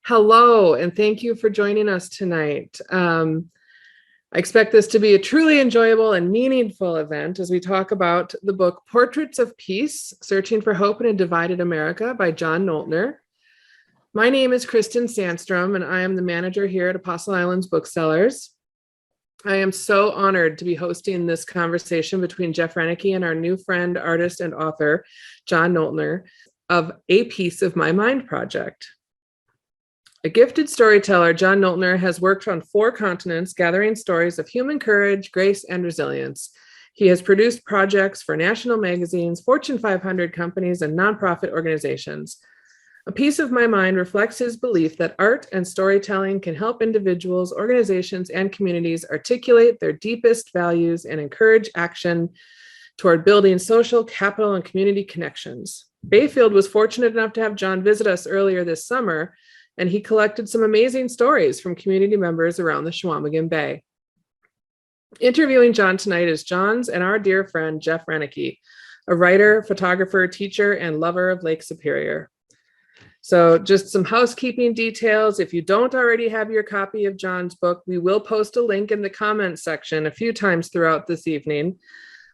Hello, and thank you for joining us tonight. I expect this to be a truly enjoyable and meaningful event as we talk about the book Portraits of Peace, Searching for Hope in a Divided America by John Noltner. My name is Kristen Sandstrom, and I am the manager here at Apostle Islands Booksellers. I am so honored to be hosting this conversation between Jeff Renicky and our new friend, artist, and author, John Noltner, of A Piece of My Mind project. A gifted storyteller, John Noltner has worked on 4 continents, gathering stories of human courage, grace, and resilience. He has produced projects for national magazines, Fortune 500 companies, and nonprofit organizations. A Piece of My Mind reflects his belief that art and storytelling can help individuals, organizations, and communities articulate their deepest values and encourage action toward building social, capital, and community connections. Bayfield was fortunate enough to have John visit us earlier this summer, and he collected some amazing stories from community members around the Chequamegon Bay. Interviewing John tonight is John's and our dear friend, Jeff Renicky, a writer, photographer, teacher, and lover of Lake Superior. So just some housekeeping details. If you don't already have your copy of John's book, we will post a link in the comments section a few times throughout this evening.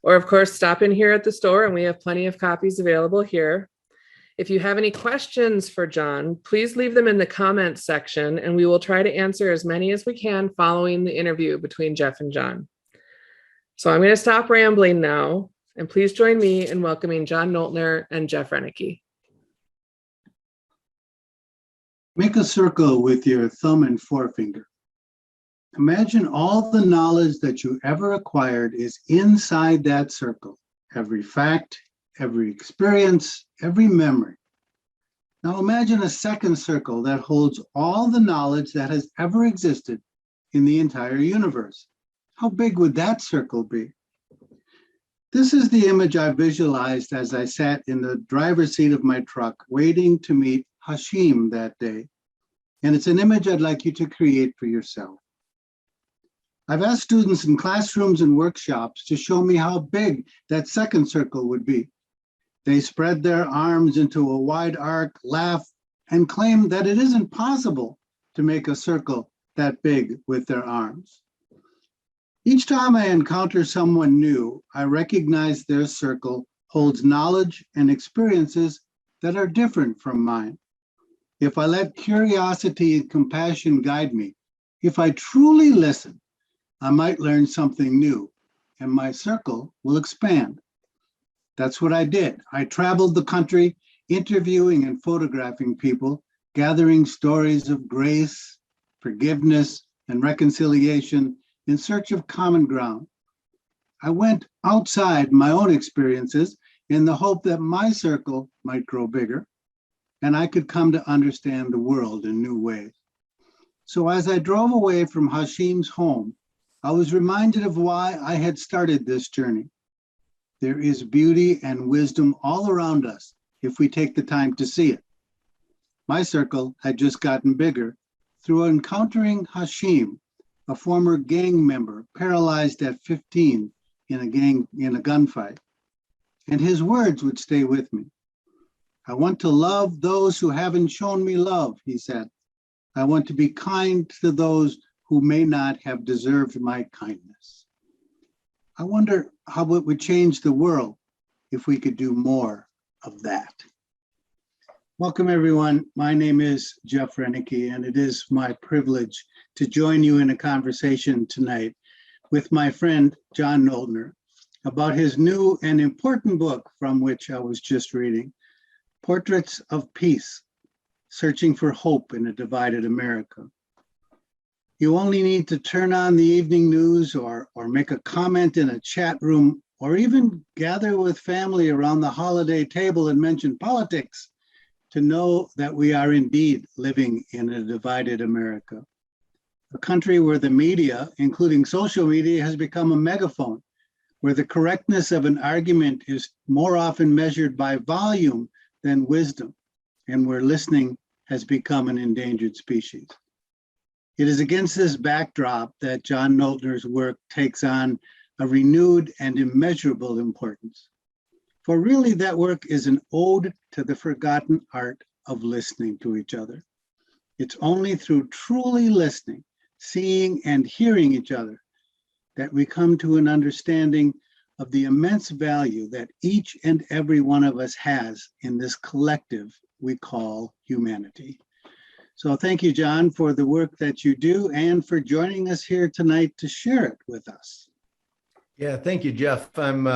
Or of course, stop in here at the store and we have plenty of copies available here. If you have any questions for John, please leave them in the comments section and we will try to answer as many as we can following the interview between Jeff and John. So I'm going to stop rambling now and please join me in welcoming John Noltner and Jeff Renicky. Make a circle with your thumb and forefinger. Imagine all the knowledge that you ever acquired is inside that circle. Every fact, every experience, every memory. Now imagine a second circle that holds all the knowledge that has ever existed in the entire universe. How big would that circle be? This is the image I visualized as I sat in the driver's seat of my truck waiting to meet Hashim that day. And it's an image I'd like you to create for yourself. I've asked students in classrooms and workshops to show me how big that second circle would be. They spread their arms into a wide arc, laugh, and claim that it isn't possible to make a circle that big with their arms. Each time I encounter someone new, I recognize their circle holds knowledge and experiences that are different from mine. If I let curiosity and compassion guide me, if I truly listen, I might learn something new and my circle will expand. That's what I did. I traveled the country, interviewing and photographing people, gathering stories of grace, forgiveness, and reconciliation in search of common ground. I went outside my own experiences in the hope that my circle might grow bigger and I could come to understand the world in new ways. So as I drove away from Hashim's home, I was reminded of why I had started this journey. There is beauty and wisdom all around us if we take the time to see it. My circle had just gotten bigger through encountering Hashim, a former gang member paralyzed at 15 in a gunfight. And his words would stay with me. I want to love those who haven't shown me love, he said. I want to be kind to those who may not have deserved my kindness. I wonder how it would change the world if we could do more of that. Welcome, everyone. My name is Jeff Renicky, and it is my privilege to join you in a conversation tonight with my friend, John Noltner, about his new and important book from which I was just reading, Portraits of Peace, Searching for Hope in a Divided America. You only need to turn on the evening news or make a comment in a chat room or even gather with family around the holiday table and mention politics to know that we are indeed living in a divided America. A country where the media, including social media, has become a megaphone, where the correctness of an argument is more often measured by volume than wisdom, and where listening has become an endangered species. It is against this backdrop that John Noltner's work takes on a renewed and immeasurable importance. For really, that work is an ode to the forgotten art of listening to each other. It's only through truly listening, seeing and hearing each other that we come to an understanding of the immense value that each and every one of us has in this collective we call humanity. So thank you, John, for the work that you do and for joining us here tonight to share it with us. Yeah, thank you, Jeff. I'm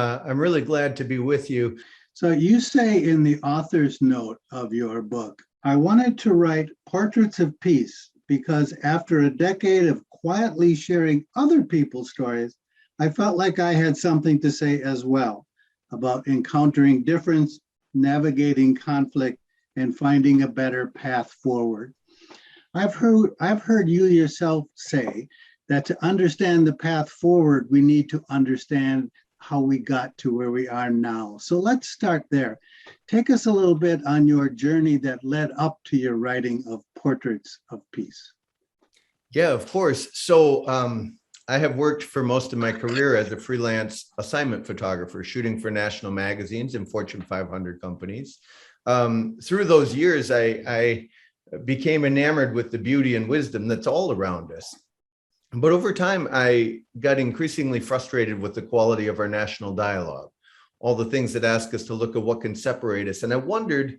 really glad to be with you. So you say in the author's note of your book, I wanted to write portraits of peace because after a decade of quietly sharing other people's stories, I felt like I had something to say as well about encountering difference, navigating conflict, and finding a better path forward. I've heard you yourself say that to understand the path forward, we need to understand how we got to where we are now. So let's start there. Take us a little bit on your journey that led up to your writing of Portraits of Peace. Yeah, of course. So I have worked for most of my career as a freelance assignment photographer, shooting for national magazines and Fortune 500 companies. Through those years, I became enamored with the beauty and wisdom that's all around us. But over time, I got increasingly frustrated with the quality of our national dialogue, all the things that ask us to look at what can separate us. And I wondered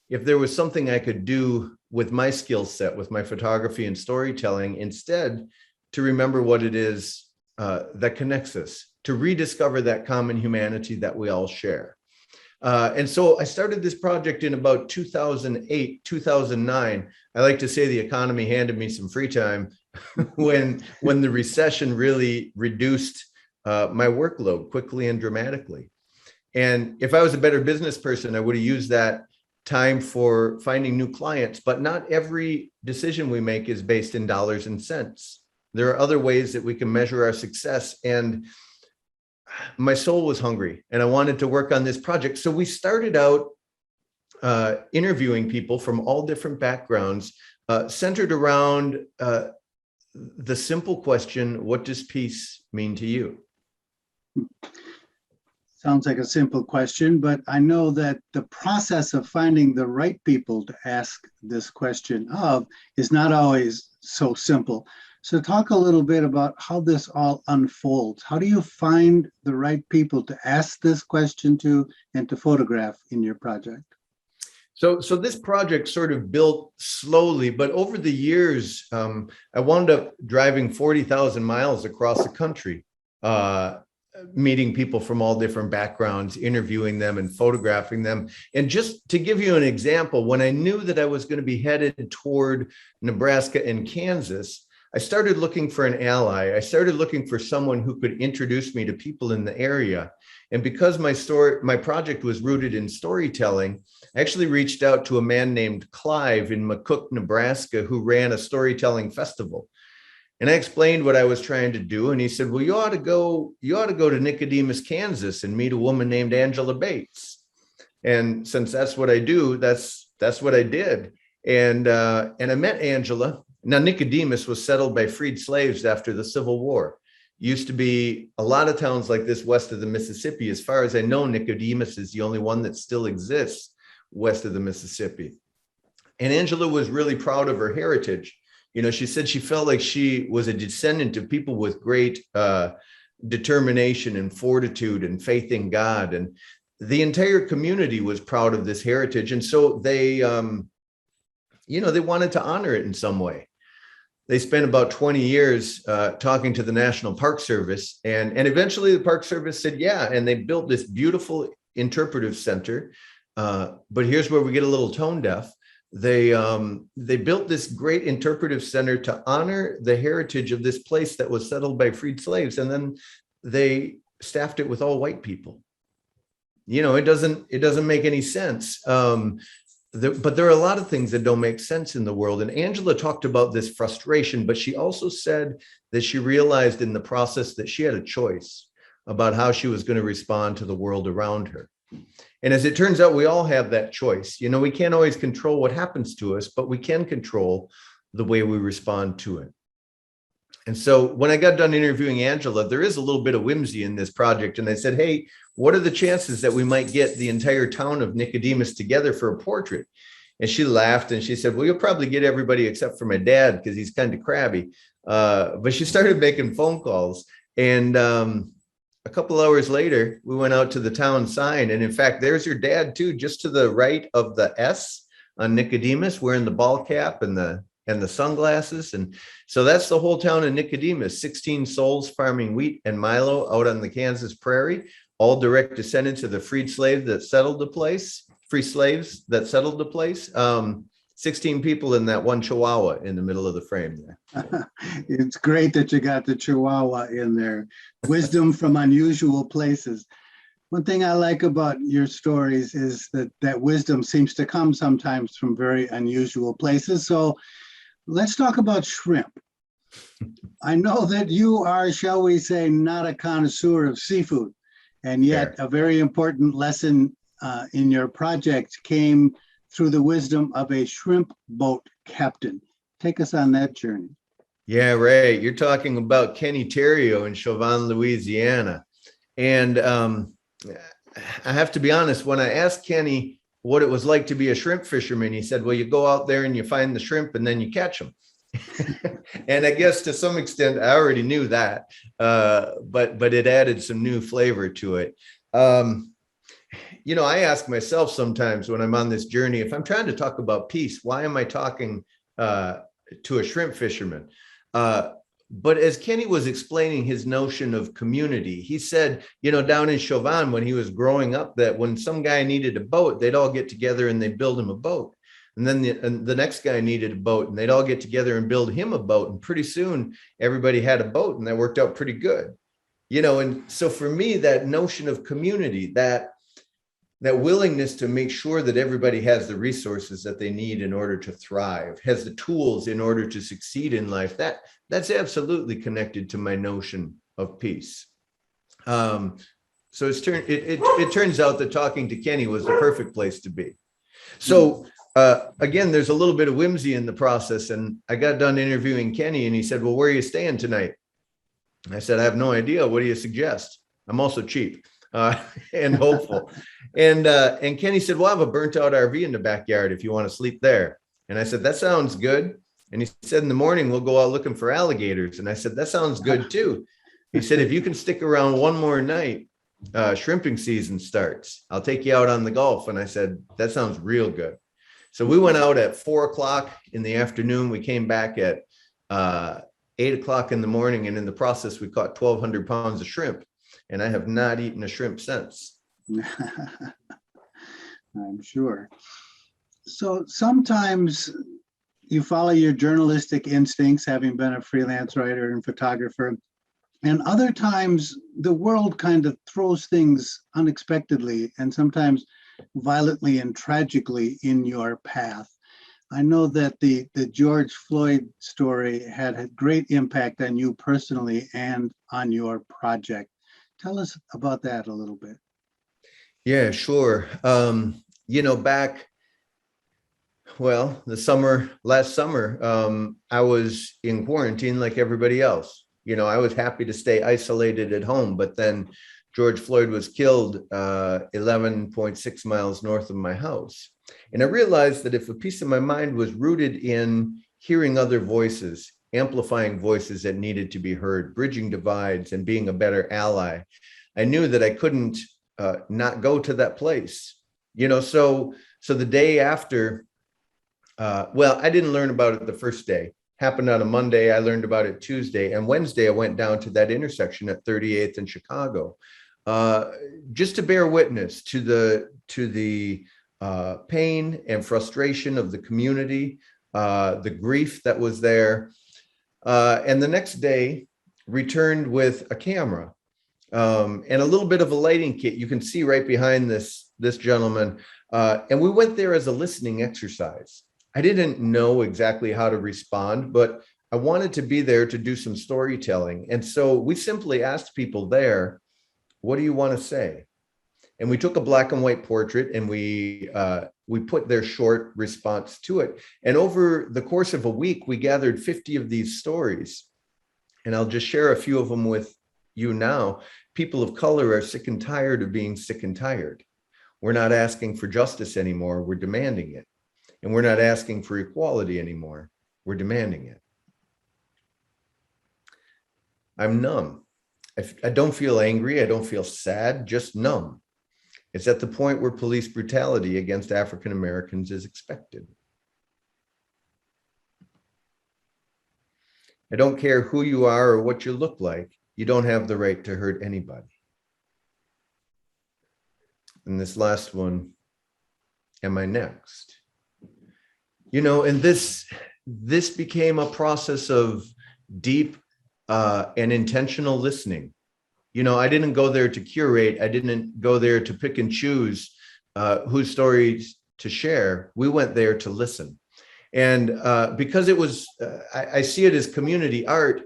if there was something I could do with my skill set, with my photography and storytelling, instead to remember what it is that connects us, to rediscover that common humanity that we all share. And so I started this project in about 2008, 2009. I like to say the economy handed me some free time when the recession really reduced my workload quickly and dramatically. And if I was a better business person, I would have used that time for finding new clients. But not every decision we make is based in dollars and cents. There are other ways that we can measure our success. And my soul was hungry and I wanted to work on this project. So we started out interviewing people from all different backgrounds, centered around the simple question, what does peace mean to you? Sounds like a simple question, but I know that the process of finding the right people to ask this question of is not always so simple. So talk a little bit about how this all unfolds. How do you find the right people to ask this question to and to photograph in your project? So this project sort of built slowly, but over the years, I wound up driving 40,000 miles across the country, meeting people from all different backgrounds, interviewing them and photographing them. And just to give you an example, when I knew that I was going to be headed toward Nebraska and Kansas, I started looking for an ally. I started looking for someone who could introduce me to people in the area. And because my project was rooted in storytelling, I actually reached out to a man named Clive in McCook, Nebraska, who ran a storytelling festival. And I explained what I was trying to do. And he said, well, you ought to go to Nicodemus, Kansas and meet a woman named Angela Bates. And since that's what I do, that's what I did. And I met Angela. Now, Nicodemus was settled by freed slaves after the Civil War. Used to be a lot of towns like this west of the Mississippi. As far as I know, Nicodemus is the only one that still exists west of the Mississippi. And Angela was really proud of her heritage. You know, she said she felt like she was a descendant of people with great determination and fortitude and faith in God. And the entire community was proud of this heritage. And so they wanted to honor it in some way. They spent about 20 years talking to the National Park Service, and eventually the Park Service said, yeah, and they built this beautiful interpretive center. But here's where we get a little tone deaf. They built this great interpretive center to honor the heritage of this place that was settled by freed slaves, and then they staffed it with all white people. You know, it doesn't make any sense. But there are a lot of things that don't make sense in the world. And Angela talked about this frustration, but she also said that she realized in the process that she had a choice about how she was going to respond to the world around her. And as it turns out, we all have that choice. You know, we can't always control what happens to us, but we can control the way we respond to it. And so when I got done interviewing Angela, there is a little bit of whimsy in this project. And I said, hey, what are the chances that we might get the entire town of Nicodemus together for a portrait? And she laughed and she said, well, you'll probably get everybody except for my dad because he's kind of crabby. But she started making phone calls. And a couple hours later, we went out to the town sign. And in fact, there's your dad too, just to the right of the S on Nicodemus, wearing the ball cap and the sunglasses. And so that's the whole town of Nicodemus, 16 souls farming wheat and Milo out on the Kansas prairie, all direct descendants of the freed slaves that settled the place, 16 people in that one Chihuahua in the middle of the frame there. It's great that you got the Chihuahua in there. Wisdom from unusual places. One thing I like about your stories is that wisdom seems to come sometimes from very unusual places. So let's talk about shrimp. I know that you are, shall we say, not a connoisseur of seafood, and yet a very important lesson in your project came through the wisdom of a shrimp boat captain. Take us on that journey. Yeah, right. You're talking about Kenny Terrio in Chauvin, Louisiana. And I have to be honest, when I asked Kenny what it was like to be a shrimp fisherman, he said, well, you go out there and you find the shrimp and then you catch them. And I guess to some extent, I already knew that, but it added some new flavor to it. I ask myself sometimes when I'm on this journey, if I'm trying to talk about peace, why am I talking to a shrimp fisherman? But as Kenny was explaining his notion of community, he said, down in Chauvin, when he was growing up, that when some guy needed a boat, they'd all get together and they'd build him a boat. And then the next guy needed a boat and they'd all get together and build him a boat. And pretty soon everybody had a boat and that worked out pretty good. And so for me, that notion of community, that willingness to make sure that everybody has the resources that they need in order to thrive, has the tools in order to succeed in life, that's absolutely connected to my notion of peace. So it turns out that talking to Kenny was the perfect place to be. So again, there's a little bit of whimsy in the process, and I got done interviewing Kenny and he said, well, where are you staying tonight? I said, I have no idea. What do you suggest? I'm also cheap and hopeful. And Kenny said, well, I have a burnt out RV in the backyard if you want to sleep there. And I said, that sounds good. And he said, in the morning, we'll go out looking for alligators. And I said, that sounds good too. He said, if you can stick around one more night, shrimping season starts. I'll take you out on the Gulf. And I said, that sounds real good. So we went out at 4:00 in the afternoon. We came back at 8:00 in the morning. And in the process, we caught 1,200 pounds of shrimp. And I have not eaten a shrimp since. I'm sure. So sometimes you follow your journalistic instincts, having been a freelance writer and photographer, and other times the world kind of throws things unexpectedly and sometimes violently and tragically in your path. I know that the George Floyd story had a great impact on you personally and on your project. Tell us about that a little bit. Yeah, sure. Last summer, I was in quarantine like everybody else. I was happy to stay isolated at home, but then George Floyd was killed 11.6 miles north of my house. And I realized that if a piece of my mind was rooted in hearing other voices, amplifying voices that needed to be heard, bridging divides, and being a better ally, I knew that I couldn't not go to that place. So the day after, I didn't learn about it the first day. Happened on a Monday. I learned about it Tuesday, and Wednesday I went down to that intersection at 38th and Chicago, just to bear witness to the pain and frustration of the community, the grief that was there, and the next day returned with a camera and a little bit of a lighting kit. You can see right behind this gentleman, and we went there as a listening exercise. I didn't know exactly how to respond, but I wanted to be there to do some storytelling. And so we simply asked people there, what do you want to say? And we took a black and white portrait and we put their short response to it. And over the course of a week, we gathered 50 of these stories. And I'll just share a few of them with you now. People of color are sick and tired of being sick and tired. We're not asking for justice anymore. We're demanding it. And we're not asking for equality anymore. We're demanding it. I'm numb. I don't feel angry. I don't feel sad, just numb. It's at the point where police brutality against African Americans is expected. I don't care who you are or what you look like. You don't have the right to hurt anybody. And this last one, am I next? You know, and this became a process of deep and intentional listening. You know, I didn't go there to curate. I didn't go there to pick and choose whose stories to share. We went there to listen. And because it was, I see it as community art.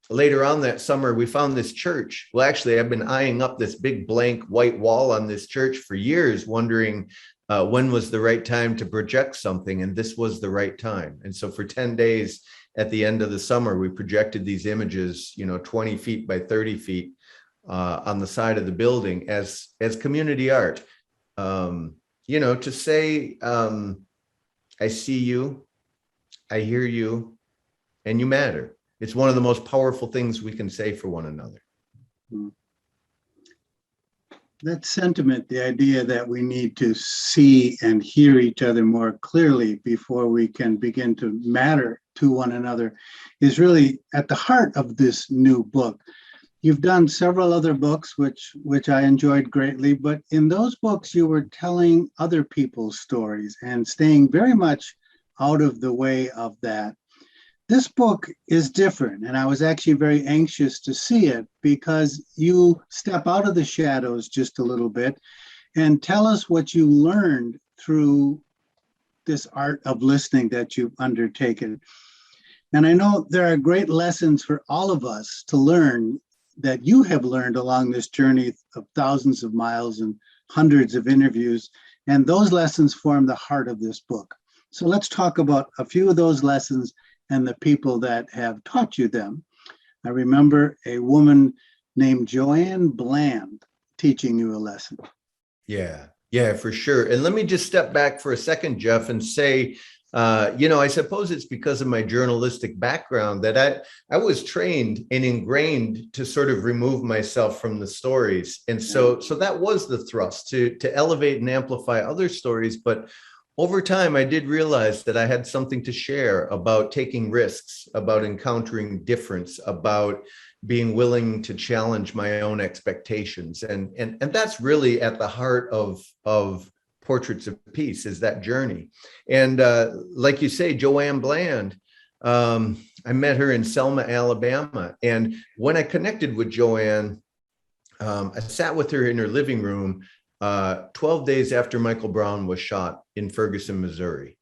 Later on that summer, we found this church. Well, actually, I've been eyeing up this big blank white wall on this church for years, wondering when was the right time to project something. And this was the right time. And so for 10 days at the end of the summer, we projected these images, 20 feet by 30 feet on the side of the building as community art, to say, I see you, I hear you, and you matter. It's one of the most powerful things we can say for one another. That sentiment, the idea that we need to see and hear each other more clearly before we can begin to matter to one another, is really at the heart of this new book. You've done several other books, which I enjoyed greatly, but in those books, you were telling other people's stories and staying very much out of the way of that. This book is different, and I was actually very anxious to see it because you step out of the shadows just a little bit and tell us what you learned through this art of listening that you've undertaken. And I know there are great lessons for all of us to learn that you have learned along this journey of thousands of miles and hundreds of interviews, and those lessons form the heart of this book. So let's talk about a few of those lessons and the people that have taught you them. I remember a woman named Joanne Bland teaching you a lesson. Yeah, for sure. And let me just step back for a second, Jeff, and say, I suppose it's because of my journalistic background that I was trained and ingrained to sort of remove myself from the stories. And so that was the thrust, to elevate and amplify other stories. But over time, I did realize that I had something to share about taking risks, about encountering difference, about being willing to challenge my own expectations. And that's really at the heart of Portraits of Peace, is that journey. And like you say, Joanne Bland, I met her in Selma, Alabama. And when I connected with Joanne, I sat with her in her living room 12 days after Michael Brown was shot in Ferguson, Missouri.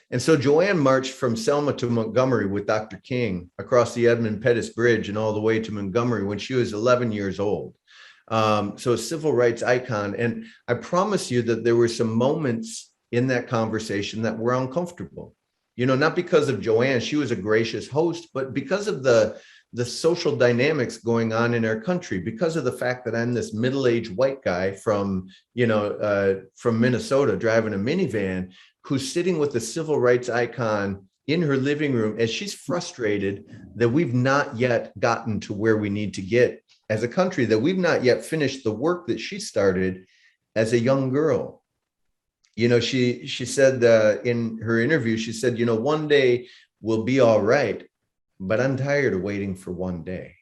And so Joanne marched from Selma to Montgomery with Dr. King across the Edmund Pettus Bridge and all the way to Montgomery when she was 11 years old. So a civil rights icon. And I promise you that there were some moments in that conversation that were uncomfortable, not because of Joanne, she was a gracious host, but because of the social dynamics going on in our country, because of the fact that I'm this middle-aged white guy from Minnesota driving a minivan who's sitting with a civil rights icon in her living room as she's frustrated that we've not yet gotten to where we need to get as a country, that we've not yet finished the work that she started as a young girl. She said in her interview, she said, one day we'll be all right, but I'm tired of waiting for one day.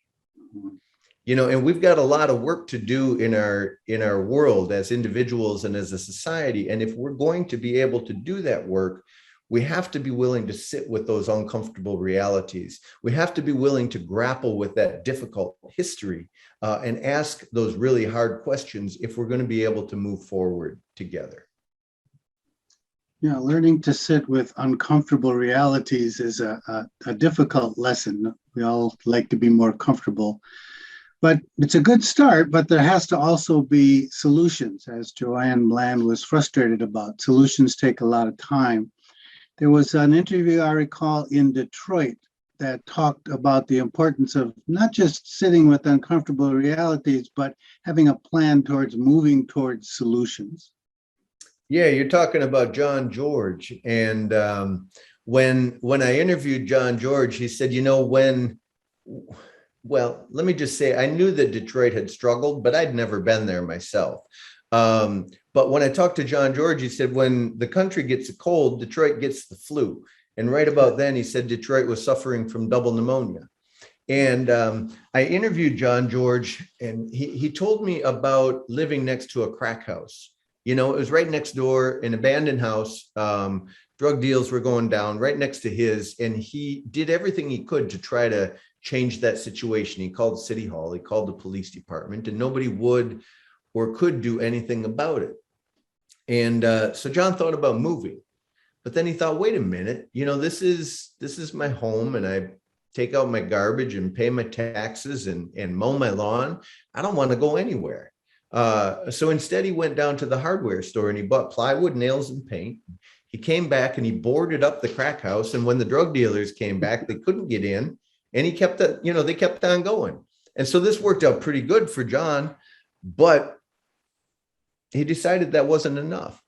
And we've got a lot of work to do in our world as individuals and as a society. And if we're going to be able to do that work, we have to be willing to sit with those uncomfortable realities. We have to be willing to grapple with that difficult history and ask those really hard questions if we're going to be able to move forward together. Yeah, learning to sit with uncomfortable realities is a difficult lesson. We all like to be more comfortable, but it's a good start, but there has to also be solutions, as Joanne Bland was frustrated about. Solutions take a lot of time. There was an interview I recall in Detroit that talked about the importance of not just sitting with uncomfortable realities, but having a plan towards moving towards solutions. Yeah, you're talking about John George. And when I interviewed John George, he said, well, let me just say, I knew that Detroit had struggled, but I'd never been there myself. But when I talked to John George, he said, when the country gets a cold, Detroit gets the flu. And right about then, he said Detroit was suffering from double pneumonia. And I interviewed John George, and he told me about living next to a crack house. It was right next door, an abandoned house. Drug deals were going down right next to his, and he did everything he could to try to change that situation. He called City Hall, he called the police department, and nobody would or could do anything about it. And so John thought about moving, but then he thought, wait a minute, this is my home, and I take out my garbage and pay my taxes and mow my lawn. I don't want to go anywhere. So instead, he went down to the hardware store and he bought plywood, nails, and paint. He came back and he boarded up the crack house. And when the drug dealers came back, they couldn't get in, and he kept they kept on going. And so this worked out pretty good for John, but he decided that wasn't enough.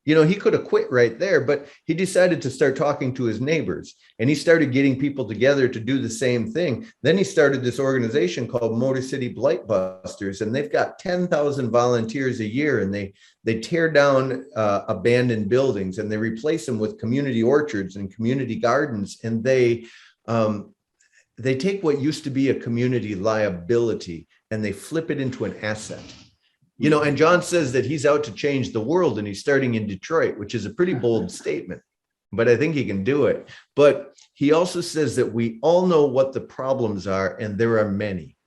He could have quit right there, but he decided to start talking to his neighbors, and he started getting people together to do the same thing. Then he started this organization called Motor City Blight Busters, and they've got 10,000 volunteers a year, and they tear down abandoned buildings and they replace them with community orchards and community gardens, and they take what used to be a community liability and they flip it into an asset. And John says that he's out to change the world, and he's starting in Detroit, which is a pretty bold statement, but I think he can do it. But he also says that we all know what the problems are, and there are many,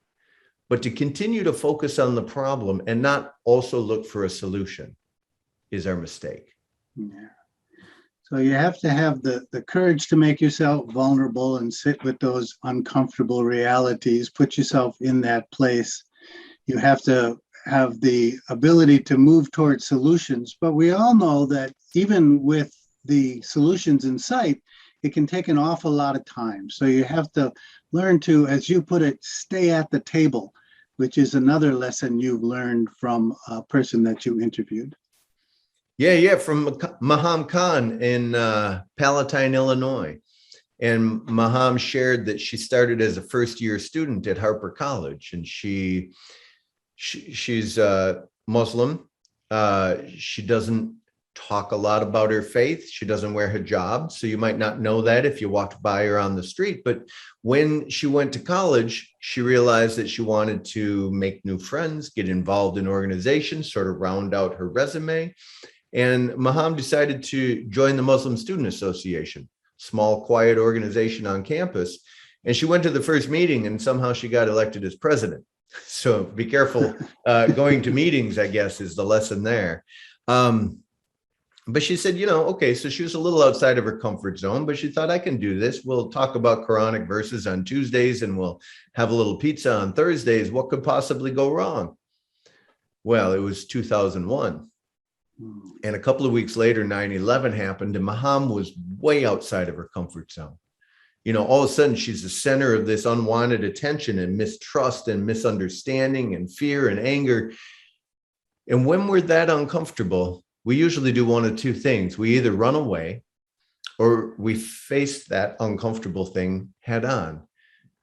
but to continue to focus on the problem and not also look for a solution is our mistake. Yeah. So you have to have the courage to make yourself vulnerable and sit with those uncomfortable realities, put yourself in that place. You have to have the ability to move towards solutions. But we all know that even with the solutions in sight, it can take an awful lot of time. So you have to learn to, as you put it, stay at the table, which is another lesson you've learned from a person that you interviewed. Yeah, from Maham Khan in Palatine, Illinois. And Maham shared that she started as a first-year student at Harper College, and she's Muslim. She doesn't talk a lot about her faith. She doesn't wear hijab, so you might not know that if you walked by her on the street. But when she went to college, she realized that she wanted to make new friends, get involved in organizations, sort of round out her resume. And Maham decided to join the Muslim Student Association, small, quiet organization on campus. And she went to the first meeting, and somehow she got elected as president. So be careful going to meetings, I guess, is the lesson there. But she said, okay, so she was a little outside of her comfort zone, but she thought, I can do this. We'll talk about Quranic verses on Tuesdays, and we'll have a little pizza on Thursdays. What could possibly go wrong? Well, it was 2001. And a couple of weeks later, 9/11 happened, and Maham was way outside of her comfort zone. All of a sudden, she's the center of this unwanted attention and mistrust and misunderstanding and fear and anger. And when we're that uncomfortable, we usually do one of two things. We either run away or we face that uncomfortable thing head on.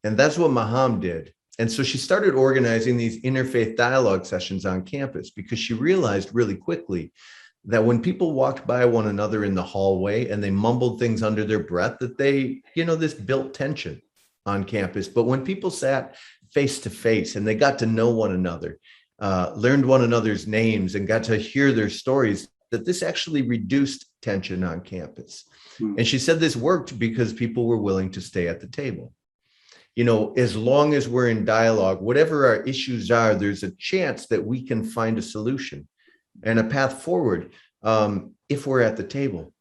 And that's what Maham did. And so she started organizing these interfaith dialogue sessions on campus because she realized really quickly that when people walked by one another in the hallway and they mumbled things under their breath, that they, this built tension on campus. But when people sat face to face and they got to know one another, learned one another's names and got to hear their stories, that this actually reduced tension on campus. And she said this worked because people were willing to stay at the table. As long as we're in dialogue, whatever our issues are, there's a chance that we can find a solution and a path forward if we're at the table.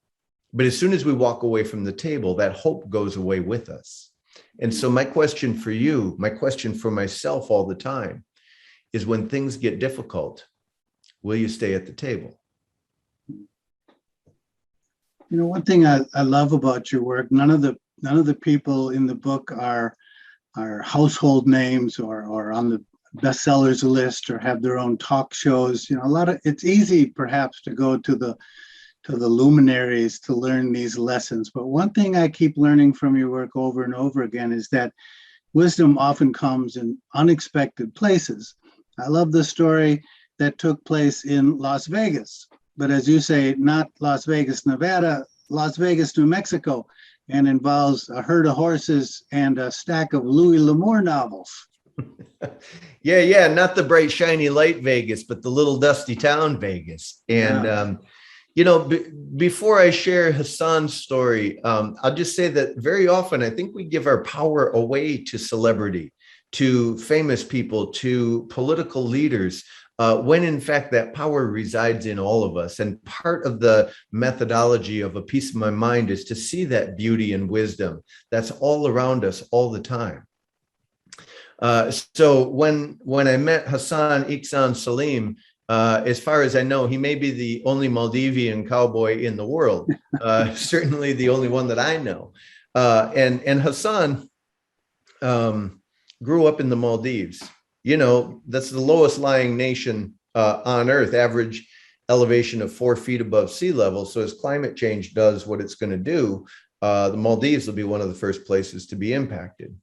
But as soon as we walk away from the table, that hope goes away with us. And so my question for you, my question for myself all the time is, when things get difficult, will you stay at the table? One thing I love about your work, none of the people in the book are household names or on bestsellers list or have their own talk shows. It's easy perhaps to go to the luminaries to learn these lessons. But one thing I keep learning from your work over and over again is that wisdom often comes in unexpected places. I love the story that took place in Las Vegas, but as you say, not Las Vegas, Nevada, Las Vegas, New Mexico, and involves a herd of horses and a stack of Louis L'Amour novels. Yeah, not the bright, shiny light Vegas, but the little dusty town Vegas. And, before I share Hassan's story, I'll just say that very often I think we give our power away to celebrity, to famous people, to political leaders, when in fact that power resides in all of us. And part of the methodology of A Piece of My Mind is to see that beauty and wisdom that's all around us all the time. So when I met Hassan Iksan Salim, as far as I know, he may be the only Maldivian cowboy in the world, certainly the only one that I know. And Hassan grew up in the Maldives. That's the lowest lying nation on earth, average elevation of 4 feet above sea level. So as climate change does what it's going to do, the Maldives will be one of the first places to be impacted.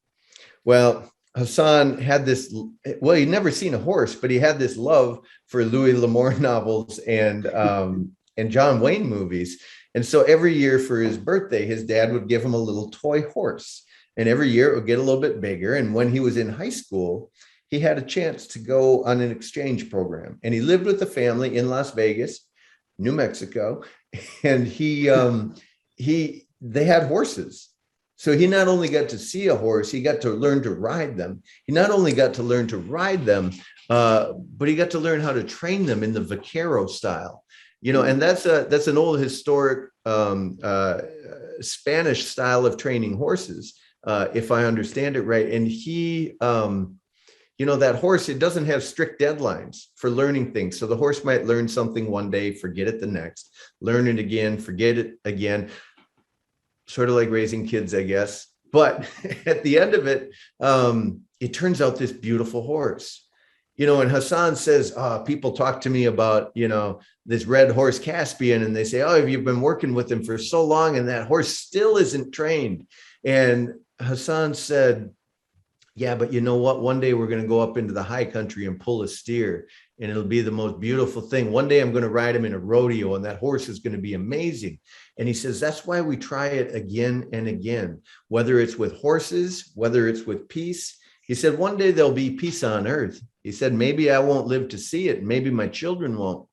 Well, Hassan had this, he'd never seen a horse, but he had this love for Louis L'Amour novels and John Wayne movies. And so every year for his birthday, his dad would give him a little toy horse. And every year it would get a little bit bigger. And when he was in high school, he had a chance to go on an exchange program. And he lived with a family in Las Vegas, New Mexico. And they had horses. So he not only got to see a horse, he got to learn to ride them. He not only got to learn to ride them, but he got to learn how to train them in the vaquero style. And that's an old historic Spanish style of training horses, if I understand it right. And he, that horse, it doesn't have strict deadlines for learning things. So the horse might learn something one day, forget it the next, learn it again, forget it again. Sort of like raising kids, I guess. But at the end of it, it turns out this beautiful horse. And Hassan says, people talk to me about, this red horse Caspian, and they say, oh, you've been working with him for so long and that horse still isn't trained. And Hassan said, yeah, but you know what? One day we're going to go up into the high country and pull a steer, and it'll be the most beautiful thing. One day I'm going to ride him in a rodeo, and that horse is going to be amazing. And he says, that's why we try it again and again, whether it's with horses, whether it's with peace. He said, one day there'll be peace on earth. He said, maybe I won't live to see it. Maybe my children won't,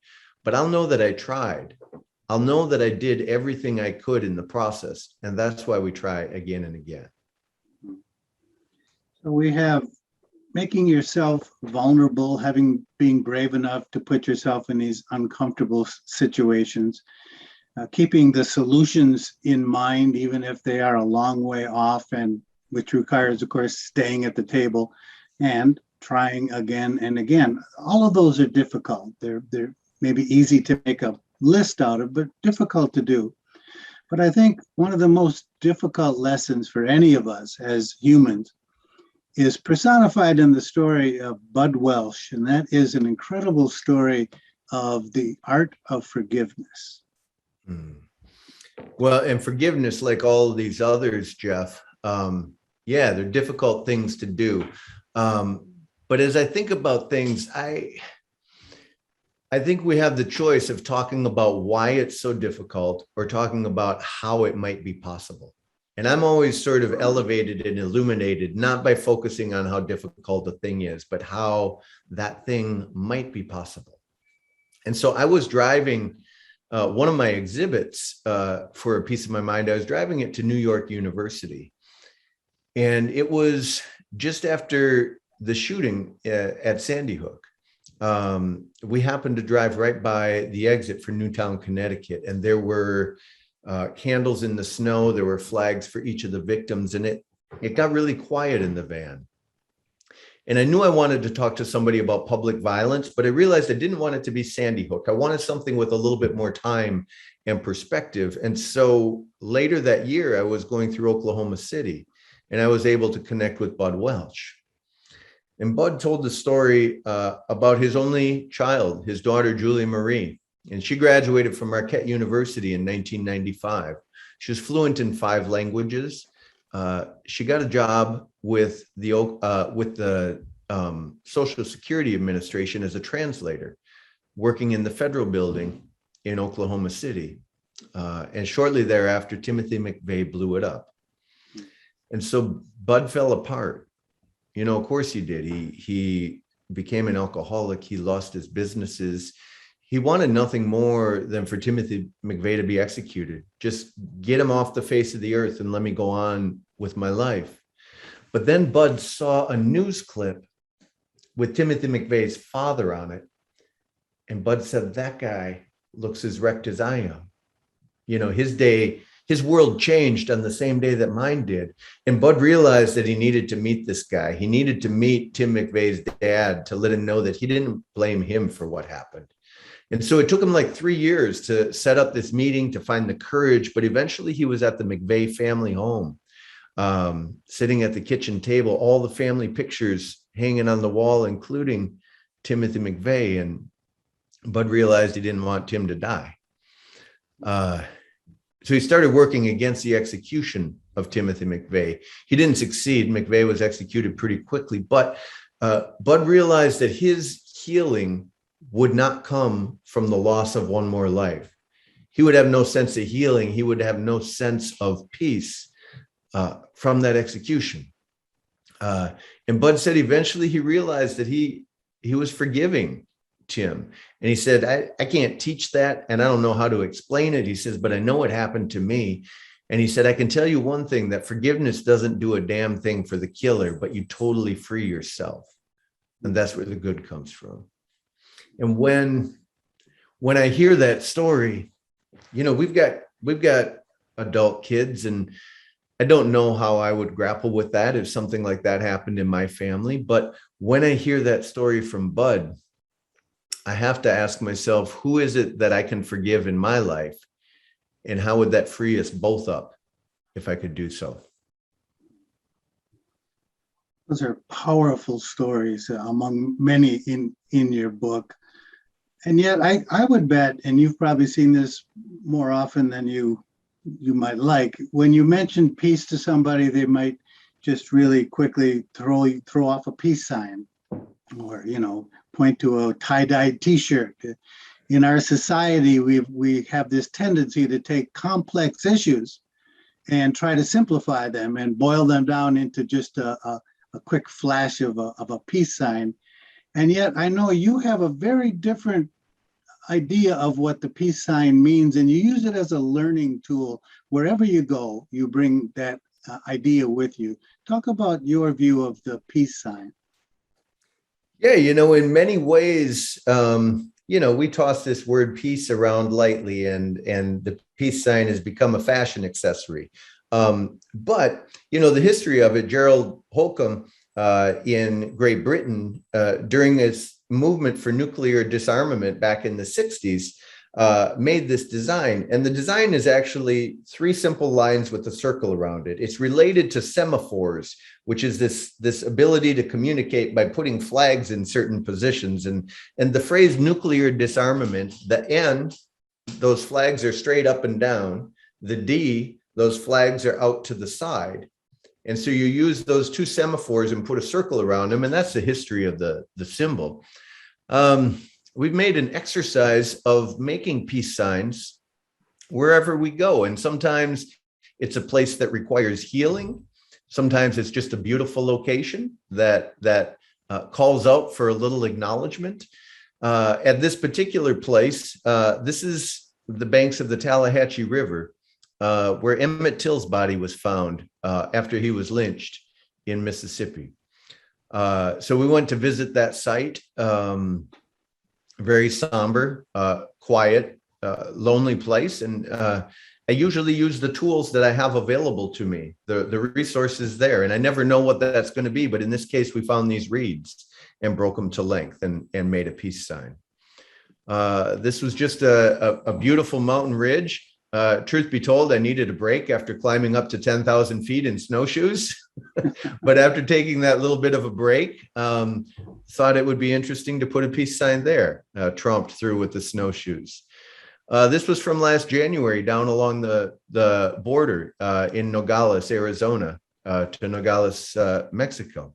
but I'll know that I tried. I'll know that I did everything I could in the process. And that's why we try again and again. So we have making yourself vulnerable, being brave enough to put yourself in these uncomfortable situations, keeping the solutions in mind, even if they are a long way off, and which requires, of course, staying at the table and trying again and again. All of those are difficult. They're maybe easy to make a list out of, but difficult to do. But I think one of the most difficult lessons for any of us as humans is personified in the story of Bud Welsh, and that is an incredible story of the art of forgiveness. Well, and forgiveness, like all of these others, Jeff, they're difficult things to do. But as I think about things, I think we have the choice of talking about why it's so difficult or talking about how it might be possible. And I'm always sort of elevated and illuminated, not by focusing on how difficult a thing is, but how that thing might be possible. And so I was driving one of my exhibits for A Piece of My Mind. I was driving it to New York University. And it was just after the shooting at Sandy Hook. We happened to drive right by the exit for Newtown, Connecticut, and there were candles in the snow. There were flags for each of the victims, and it got really quiet in the van. And I knew I wanted to talk to somebody about public violence, but I realized I didn't want it to be Sandy Hook. I wanted something with a little bit more time and perspective. And so later that year, I was going through Oklahoma City, and I was able to connect with Bud Welch. And Bud told the story about his only child, his daughter, Julie Marie. And she graduated from Marquette University in 1995. She was fluent in 5 languages. She got a job with the Social Security Administration as a translator, working in the federal building in Oklahoma City. And shortly thereafter, Timothy McVeigh blew it up. And so Bud fell apart. You know, of course he did. He became an alcoholic. He lost his businesses. He wanted nothing more than for Timothy McVeigh to be executed. Just get him off the face of the earth and let me go on with my life. But then Bud saw a news clip with Timothy McVeigh's father on it. And Bud said, that guy looks as wrecked as I am. You know, his world changed on the same day that mine did. And Bud realized that he needed to meet this guy. He needed to meet Tim McVeigh's dad to let him know that he didn't blame him for what happened. And so it took him like 3 years to set up this meeting, to find the courage. But eventually he was at the McVeigh family home, sitting at the kitchen table, all the family pictures hanging on the wall, including Timothy McVeigh. And Bud realized he didn't want Tim to die. So he started working against the execution of Timothy McVeigh. He didn't succeed. McVeigh was executed pretty quickly, but Bud realized that his healing would not come from the loss of one more life. He would have no sense of healing. He would have no sense of peace from that execution. And Bud said eventually he realized that he was forgiving Tim. And he said, I can't teach that, and I don't know how to explain it. He says, but I know it happened to me. And he said, I can tell you one thing, that forgiveness doesn't do a damn thing for the killer, but you totally free yourself. And that's where the good comes from. And when I hear that story, you know, we've got adult kids, and I don't know how I would grapple with that if something like that happened in my family. But when I hear that story from Bud, I have to ask myself, who is it that I can forgive in my life? And how would that free us both up if I could do so? Those are powerful stories among many in your book. And yet I would bet, and you've probably seen this more often than you might like, when you mention peace to somebody, they might just really quickly throw off a peace sign, or, you know, point to a tie-dyed t-shirt. In our society, we have this tendency to take complex issues and try to simplify them and boil them down into just a quick flash of a peace sign. And yet I know you have a very different idea of what the peace sign means, and you use it as a learning tool. Wherever you go, you bring that idea with you. Talk about your view of the peace sign. Yeah, you know, in many ways, you know, we toss this word peace around lightly, and the peace sign has become a fashion accessory. But, you know, the history of it, Gerald Holcomb in Great Britain, during his movement for nuclear disarmament back in the 60s, made this design. And the design is actually 3 simple lines with a circle around it. It's related to semaphores, which is this ability to communicate by putting flags in certain positions. And the phrase nuclear disarmament, the N, those flags are straight up and down. The D, those flags are out to the side. And so you use those 2 semaphores and put a circle around them. And that's the history of the symbol. We've made an exercise of making peace signs wherever we go. And sometimes it's a place that requires healing. Sometimes it's just a beautiful location that calls out for a little acknowledgement. At this particular place, this is the banks of the Tallahatchie River, where Emmett Till's body was found after he was lynched in Mississippi. So we went to visit that site. Very somber, quiet, lonely place. And I usually use the tools that I have available to me, the resources there. And I never know what that's going to be. But in this case, we found these reeds and broke them to length and made a peace sign. This was just a beautiful mountain ridge. Truth be told, I needed a break after climbing up to 10,000 feet in snowshoes. But after taking that little bit of a break, thought it would be interesting to put a peace sign there, tromped through with the snowshoes. This was from last January down along the border in Nogales, Arizona, to Nogales, Mexico.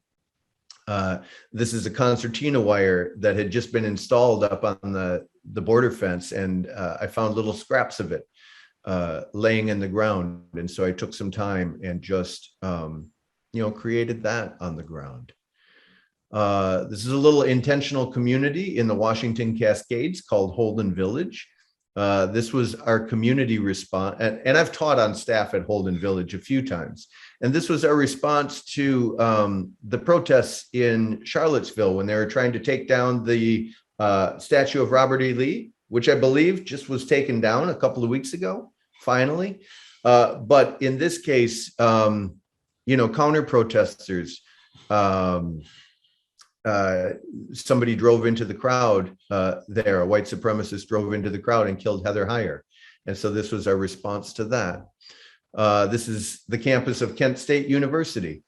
This is a concertina wire that had just been installed up on the border fence, and I found little scraps of it laying in the ground. And so I took some time and just, created that on the ground. This is a little intentional community in the Washington Cascades called Holden Village. This was our community response, and I've taught on staff at Holden Village a few times. And this was our response to the protests in Charlottesville when they were trying to take down the statue of Robert E. Lee, which I believe just was taken down a couple of weeks ago, finally. But in this case, counter protesters, somebody drove into the crowd there, a white supremacist drove into the crowd and killed Heather Heyer. And so this was our response to that. This is the campus of Kent State University,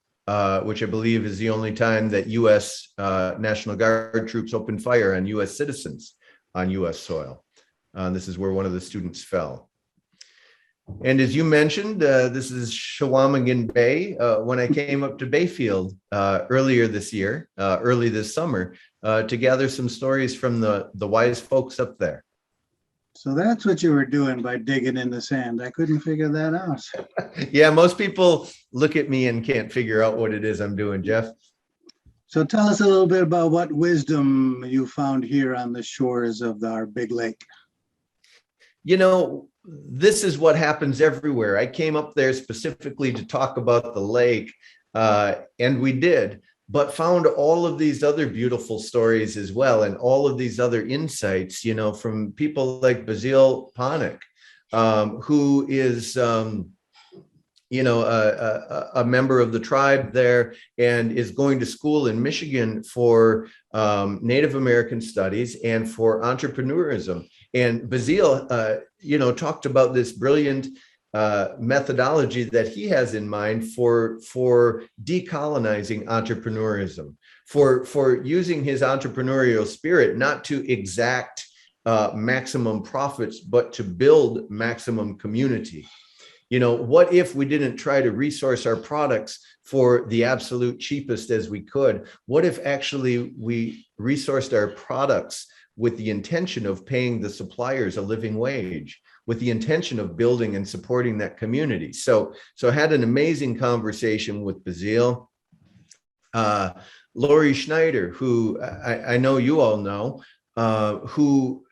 which I believe is the only time that U.S. National Guard troops opened fire on U.S. citizens on U.S. soil. This is where one of the students fell. And as you mentioned, this is Chequamegon Bay. When I came up to Bayfield earlier this year, early this summer, to gather some stories from the wise folks up there. So that's what you were doing by digging in the sand. I couldn't figure that out. Yeah, most people look at me and can't figure out what it is I'm doing, Jeff. So tell us a little bit about what wisdom you found here on the shores of our big lake. This is what happens everywhere. I came up there specifically to talk about the lake, and we did, but found all of these other beautiful stories as well, and all of these other insights, from people like Basile Panik, who is, a member of the tribe there and is going to school in Michigan for Native American studies and for entrepreneurism. And Basile, talked about this brilliant methodology that he has in mind for decolonizing entrepreneurism, for using his entrepreneurial spirit not to exact maximum profits, but to build maximum community. What if we didn't try to resource our products for the absolute cheapest as we could? What if actually we resourced our products with the intention of paying the suppliers a living wage, with the intention of building and supporting that community? So I had an amazing conversation with Basile. Lori Schneider, who I know you all know, who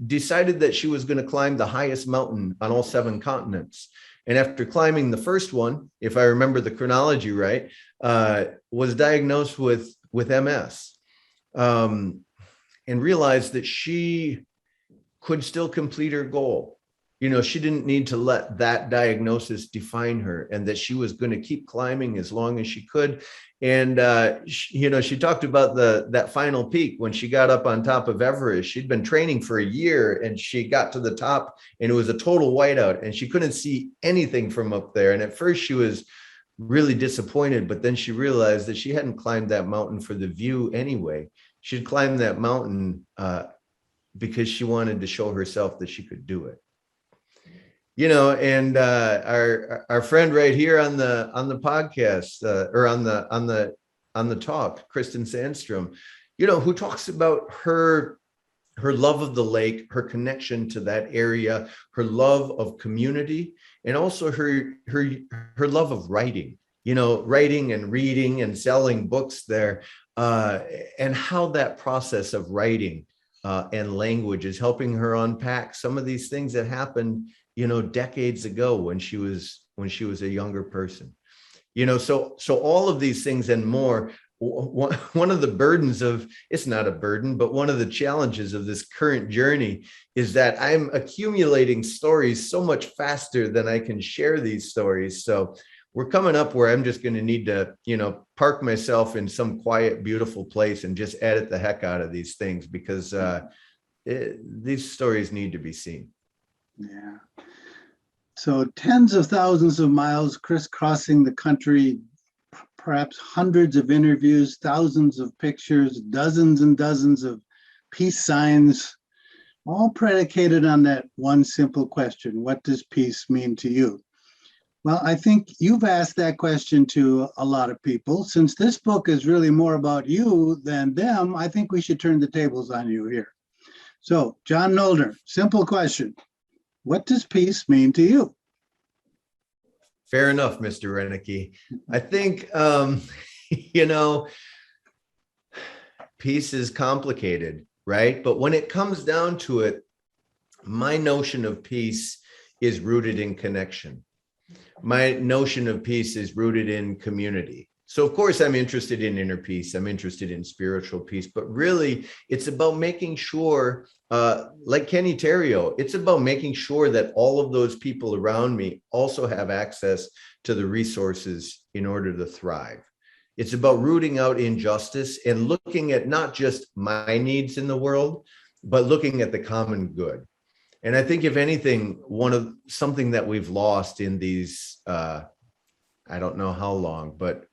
decided that she was going to climb the highest mountain on all 7 continents. And after climbing the first one, if I remember the chronology right, was diagnosed with MS, and realized that she could still complete her goal. She didn't need to let that diagnosis define her, and that she was going to keep climbing as long as she could. And, she talked about that final peak when she got up on top of Everest. She'd been training for a year, and she got to the top, and it was a total whiteout, and she couldn't see anything from up there. And at first she was really disappointed, but then she realized that she hadn't climbed that mountain for the view anyway. She'd climbed that mountain because she wanted to show herself that she could do it. And our friend right here on the podcast, or on the talk, Kristen Sandstrom, who talks about her love of the lake, her connection to that area, her love of community, and also her love of writing. Writing and reading and selling books there, and how that process of writing and language is helping her unpack some of these things that happened, decades ago when she was a younger person. So all of these things and more. One of the burdens of, it's not a burden, but one of the challenges of this current journey is that I'm accumulating stories so much faster than I can share these stories. So we're coming up where I'm just going to need to, park myself in some quiet, beautiful place and just edit the heck out of these things, because these stories need to be seen. Yeah. So tens of thousands of miles crisscrossing the country, perhaps hundreds of interviews, thousands of pictures, dozens and dozens of peace signs, all predicated on that one simple question: what does peace mean to you? Well, I think you've asked that question to a lot of people. Since this book is really more about you than them, I think we should turn the tables on you here. So, John Noltner, simple question: what does peace mean to you? Fair enough, Mr. Renicky. I think, peace is complicated, right? But when it comes down to it, my notion of peace is rooted in connection. My notion of peace is rooted in community. So of course I'm interested in inner peace. I'm interested in spiritual peace, but really it's about making sure, like Kenny Terrio, it's about making sure that all of those people around me also have access to the resources in order to thrive. It's about rooting out injustice and looking at not just my needs in the world, but looking at the common good. And I think if anything, something that we've lost in these, I don't know how long, but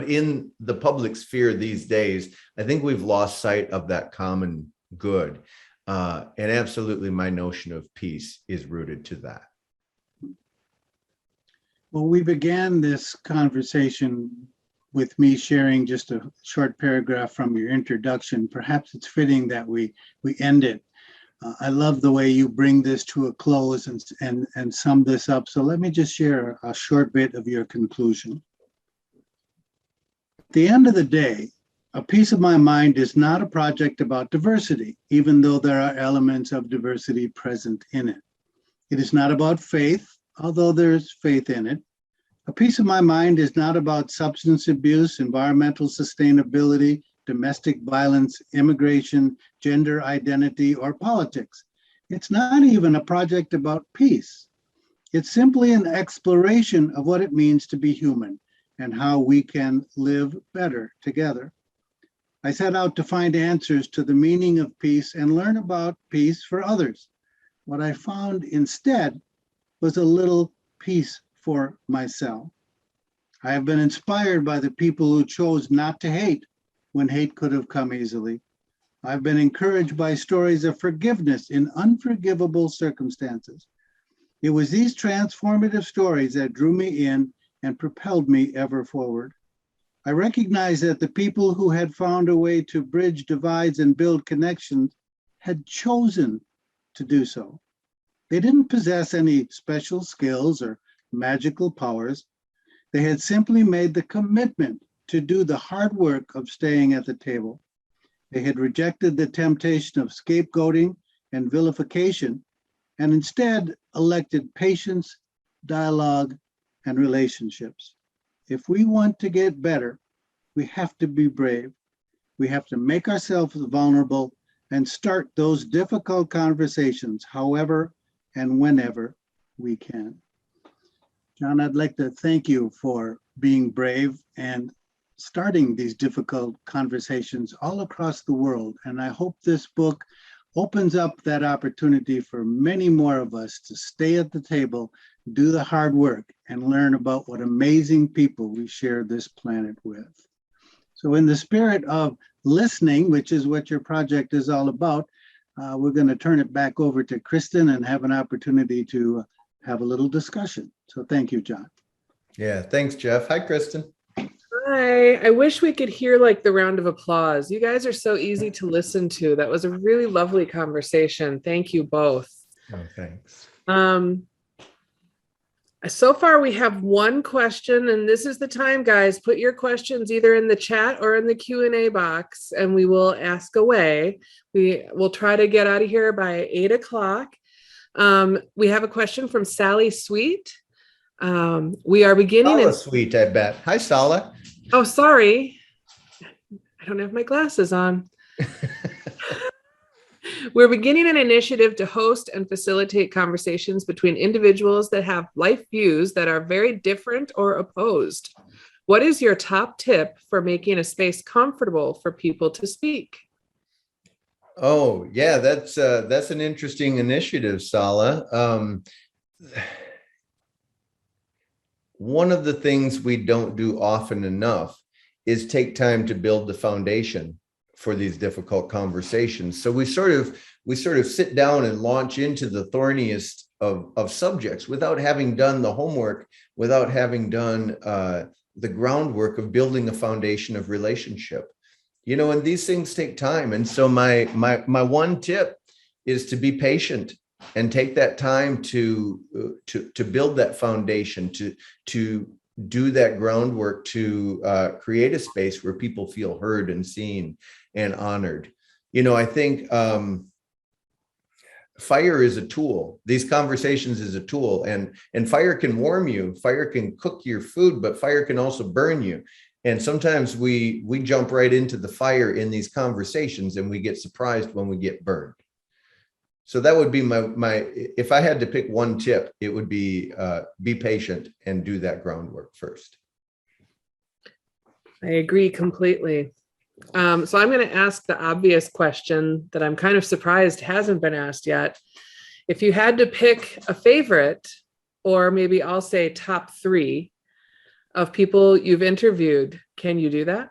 in the public sphere these days, I think we've lost sight of that common good. And absolutely my notion of peace is rooted to that. Well, we began this conversation with me sharing just a short paragraph from your introduction. Perhaps it's fitting that we end it. I love the way you bring this to a close and sum this up. So let me just share a short bit of your conclusion. At the end of the day, A Piece of My Mind is not a project about diversity, even though there are elements of diversity present in it. It is not about faith, although there's faith in it. A Piece of My Mind is not about substance abuse, environmental sustainability, domestic violence, immigration, gender identity, or politics. It's not even a project about peace. It's simply an exploration of what it means to be human and how we can live better together. I set out to find answers to the meaning of peace and learn about peace for others. What I found instead was a little peace for myself. I have been inspired by the people who chose not to hate when hate could have come easily. I've been encouraged by stories of forgiveness in unforgivable circumstances. It was these transformative stories that drew me in and propelled me ever forward. I recognized that the people who had found a way to bridge divides and build connections had chosen to do so. They didn't possess any special skills or magical powers. They had simply made the commitment to do the hard work of staying at the table. They had rejected the temptation of scapegoating and vilification, and instead elected patience, dialogue, and relationships. If we want to get better, we have to be brave. We have to make ourselves vulnerable and start those difficult conversations however and whenever we can. John, I'd like to thank you for being brave and starting these difficult conversations all across the world. And I hope this book opens up that opportunity for many more of us to stay at the table, do the hard work, and learn about what amazing people we share this planet with. So in the spirit of listening, which is what your project is all about, we're going to turn it back over to Kristen and have an opportunity to have a little discussion. So thank you, John. Yeah, thanks, Jeff. Hi, Kristen. Hi. I wish we could hear like the round of applause. You guys are so easy to listen to. That was a really lovely conversation. Thank you both. Oh, thanks. So far we have one question, and this is the time, guys. Put your questions either in the chat or in the Q&A box, and we will ask away. We will try to get out of here by 8 o'clock. We have a question from Sally Sweet. We are beginning Sala Sweet, I bet. Hi, Sala. Oh, sorry. I don't have my glasses on. We're beginning an initiative to host and facilitate conversations between individuals that have life views that are very different or opposed. What is your top tip for making a space comfortable for people to speak? Oh, yeah, that's an interesting initiative, Sala. one of the things we don't do often enough is take time to build the foundation for these difficult conversations. So we sort of sit down and launch into the thorniest of subjects without having done the homework, without having done the groundwork of building a foundation of relationship. And these things take time. And so my one tip is to be patient and take that time to build that foundation, to do that groundwork, to create a space where people feel heard and seen and honored. I think fire is a tool. These conversations is a tool, and fire can warm you, fire can cook your food, but fire can also burn you. And sometimes we jump right into the fire in these conversations and we get surprised when we get burned. So that would be my if I had to pick one tip, it would be patient and do that groundwork first. I agree completely. So I'm going to ask the obvious question that I'm kind of surprised hasn't been asked yet. If you had to pick a favorite, or maybe I'll say top 3 of people you've interviewed, can you do that?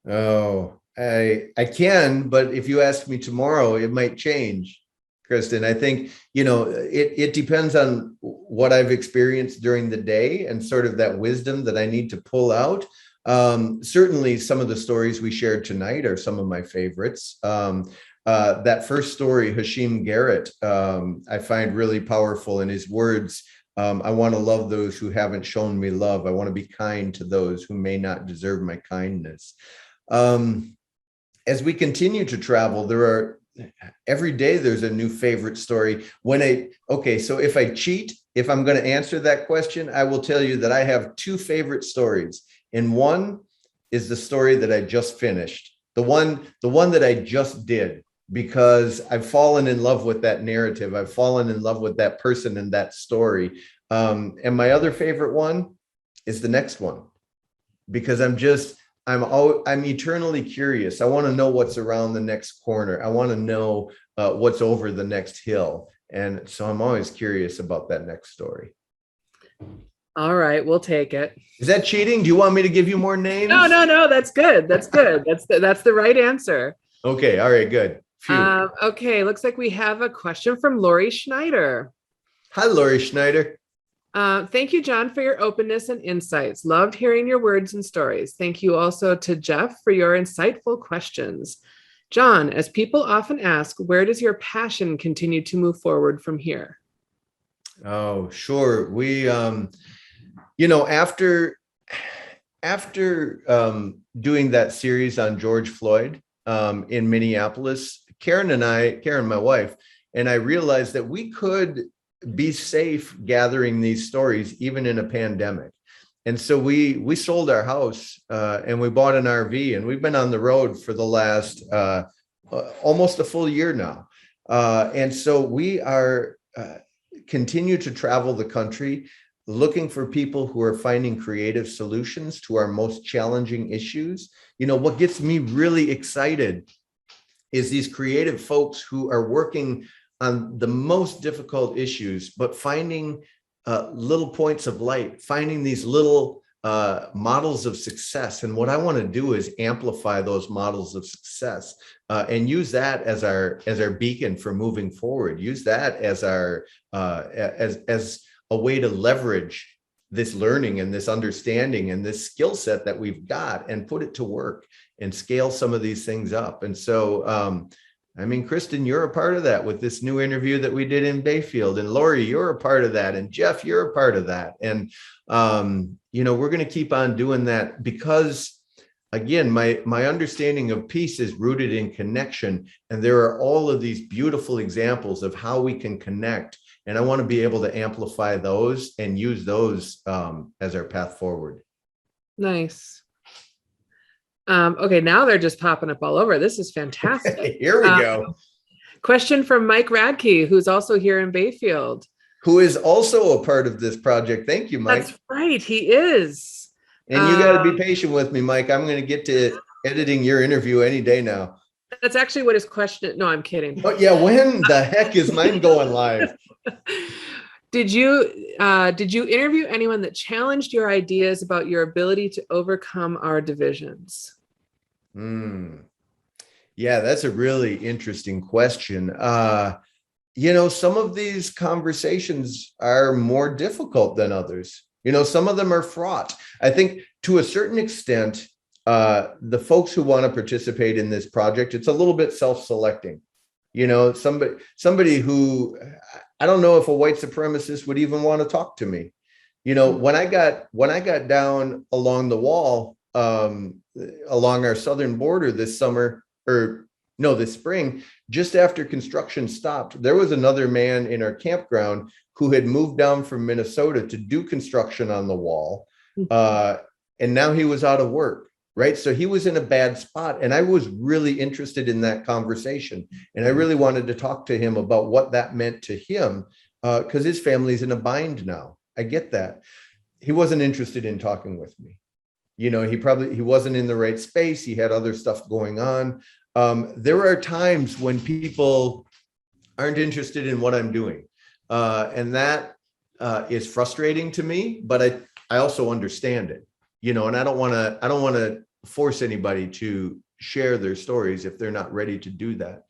Oh, I can, but if you ask me tomorrow, it might change, Kristen. I think, it depends on what I've experienced during the day and sort of that wisdom that I need to pull out. Certainly some of the stories we shared tonight are some of my favorites. That first story, Hashim Garrett, I find really powerful in his words. I want to love those who haven't shown me love. I want to be kind to those who may not deserve my kindness. As we continue to travel, every day there's a new favorite story. So if I'm going to answer that question, I will tell you that I have 2 favorite stories. And one is the story that I just finished, the one that I just did, because I've fallen in love with that narrative. I've fallen in love with that person and that story. And my other favorite one is the next one, because I'm eternally curious. I want to know what's around the next corner. I want to know what's over the next hill. And so I'm always curious about that next story. All right, we'll take it. Is that cheating? Do you want me to give you more names? No, that's good. That's good. That's the right answer. Okay, all right, good. Okay, looks like we have a question from Lori Schneider. Hi, Lori Schneider. Thank you, John, for your openness and insights. Loved hearing your words and stories. Thank you also to Jeff for your insightful questions. John, as people often ask, where does your passion continue to move forward from here? Oh, sure. We, after doing that series on George Floyd in Minneapolis, Karen, my wife, and I realized that we could be safe gathering these stories even in a pandemic. And so we sold our house and we bought an RV, and we've been on the road for the last almost a full year now. And so we are continue to travel the country looking for people who are finding creative solutions to our most challenging issues. What gets me really excited is these creative folks who are working on the most difficult issues, but finding little points of light, finding these little models of success. And what I want to do is amplify those models of success and use that as our beacon for moving forward. Use that as our as a way to leverage this learning and this understanding and this skill set that we've got and put it to work and scale some of these things up. And so, Kristen, you're a part of that with this new interview that we did in Bayfield, and Lori, you're a part of that, and Jeff, you're a part of that. And, we're going to keep on doing that because, again, my understanding of peace is rooted in connection. And there are all of these beautiful examples of how we can connect. And I want to be able to amplify those and use those as our path forward. Nice. Okay, now they're just popping up all over. This is fantastic. Here we go. Question from Mike Radke, who's also here in Bayfield. Who is also a part of this project. Thank you, Mike. That's right, he is. And you got to be patient with me, Mike. I'm going to get to editing your interview any day now. That's actually what his question. No, I'm kidding. Oh, yeah. When the heck is mine going live? Did you interview anyone that challenged your ideas about your ability to overcome our divisions? Yeah, that's a really interesting question. Some of these conversations are more difficult than others. Some of them are fraught. I think to a certain extent, the folks who want to participate in this project, it's a little bit self-selecting. Somebody who, I don't know if a white supremacist would even want to talk to me. When I got down along the wall, along our southern border this summer, or no, this spring, just after construction stopped, there was another man in our campground who had moved down from Minnesota to do construction on the wall. And now he was out of work, right? So he was in a bad spot. And I was really interested in that conversation. And I really wanted to talk to him about what that meant to him, because his family's in a bind now. I get that. He wasn't interested in talking with me. He wasn't in the right space. He had other stuff going on. There are times when people aren't interested in what I'm doing. And that is frustrating to me, but I also understand it, and I don't want to force anybody to share their stories if they're not ready to do that.